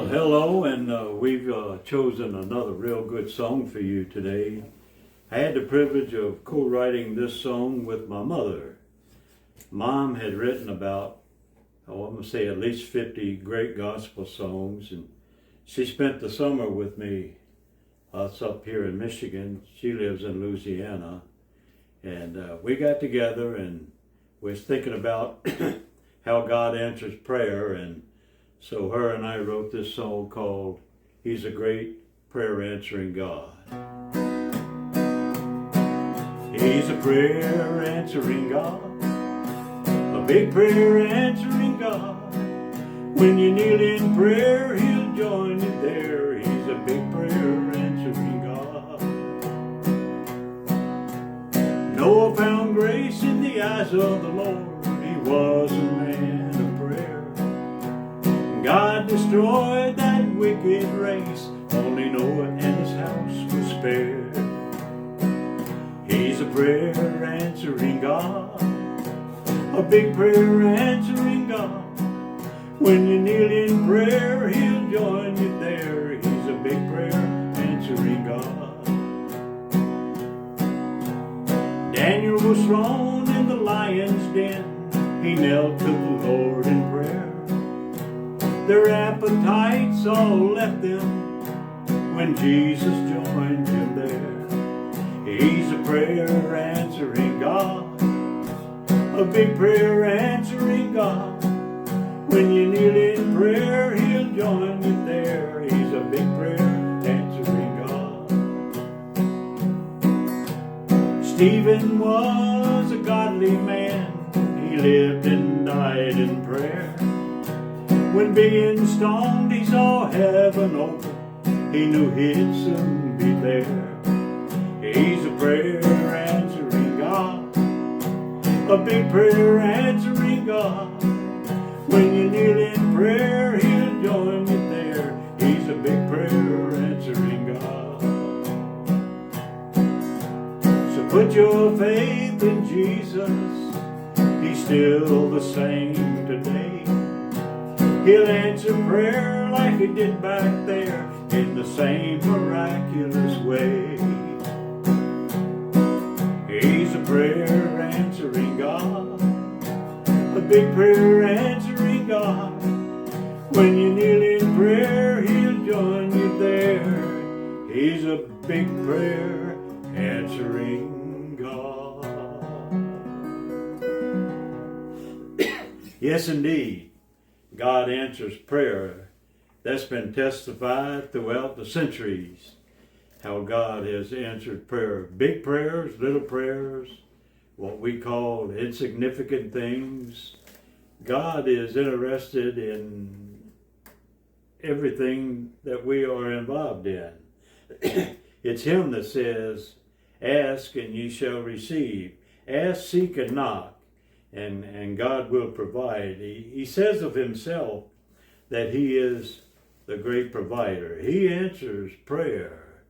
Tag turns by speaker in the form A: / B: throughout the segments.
A: Well, hello, and we've chosen another real good song for you today. I had the privilege of co-writing this song with my mother. Mom had written about, I'm going to say at least 50 great gospel songs, and she spent the summer with me. Us up here in Michigan. She lives in Louisiana, and we got together and was thinking about how God answers prayer, and so her and I wrote this song called He's a Great Prayer Answering God. He's a prayer answering God, a big prayer answering God. When you kneel in prayer, He'll join you there. He's a big prayer answering God. Noah found grace in the eyes of the Lord. He was a man of prayer. God destroyed that wicked race. Only Noah and his house were spared. He's a prayer answering God, a big prayer answering God. When you kneel in prayer, He'll join you there. He's a big prayer answering God. Daniel was thrown in the lion's den. He knelt to the Lord in prayer. Their appetites all left them when Jesus joined him there. He's a prayer answering God, a big prayer answering God. When you kneel in prayer, He'll join you there. He's a big prayer answering God. Stephen was a godly man. He lived and died in prayer. When being stoned, he saw heaven open. He knew he'd soon be there. He's a prayer answering God, a big prayer answering God. When you kneel in prayer, He'll join you there. He's a big prayer answering God. So put your faith in Jesus. He's still the same today. He'll answer prayer like He did back there in the same miraculous way. He's a prayer answering God, a big prayer answering God. When you kneel in prayer, He'll join you there. He's a big prayer answering God. Yes, indeed, God answers prayer. That's been testified throughout the centuries, how God has answered prayer. Big prayers, little prayers, what we call insignificant things. God is interested in everything that we are involved in. It's Him that says, ask and ye shall receive. Ask, seek, and knock, and God will provide. He says of Himself that He is the great provider. He answers prayer.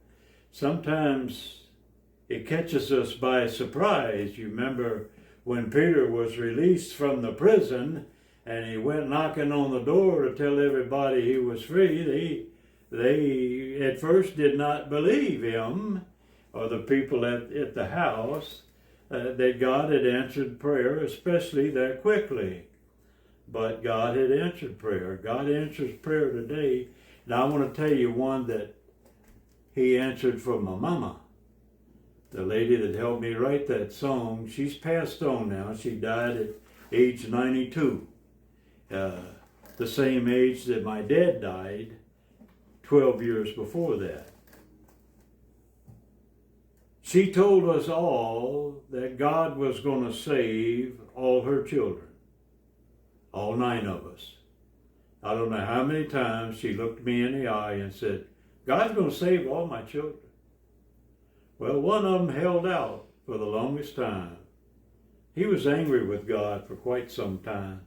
A: Sometimes it catches us by surprise. You remember when Peter was released from the prison and he went knocking on the door to tell everybody he was free. They at first did not believe him or the people at the house that God had answered prayer, especially that quickly. But God had answered prayer. God answers prayer today. Now I want to tell you one that He answered for my mama. The lady that helped me write that song, she's passed on now. She died at age 92. The same age that my dad died 12 years before that. She told us all that God was going to save all her children, all 9 of us. I don't know how many times she looked me in the eye and said, God's going to save all my children. Well, one of them held out for the longest time. He was angry with God for quite some time.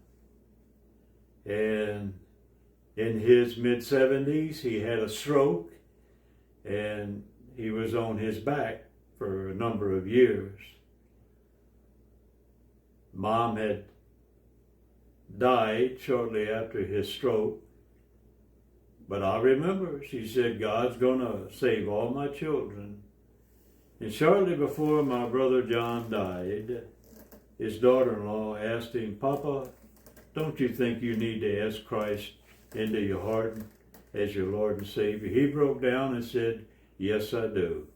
A: And in his mid-70s, he had a stroke, and he was on his back for a number of years. Mom had died shortly after his stroke. But I remember she said, God's going to save all my children. And shortly before my brother John died, his daughter-in-law asked him, Papa, don't you think you need to ask Christ into your heart as your Lord and Savior? He broke down and said, yes, I do.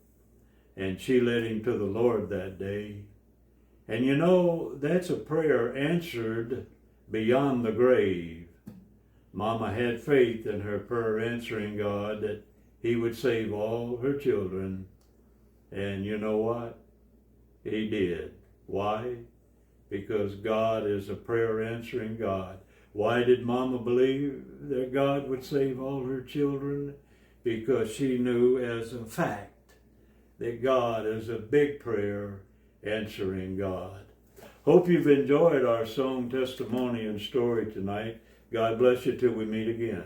A: And she led him to the Lord that day. And you know, that's a prayer answered beyond the grave. Mama had faith in her prayer answering God that he would save all her children. And you know what? He did. Why? Because God is a prayer answering God. Why did Mama believe that God would save all her children? Because she knew as a fact that God is a big prayer answering God. Hope you've enjoyed our song, testimony, and story tonight. God bless you till we meet again.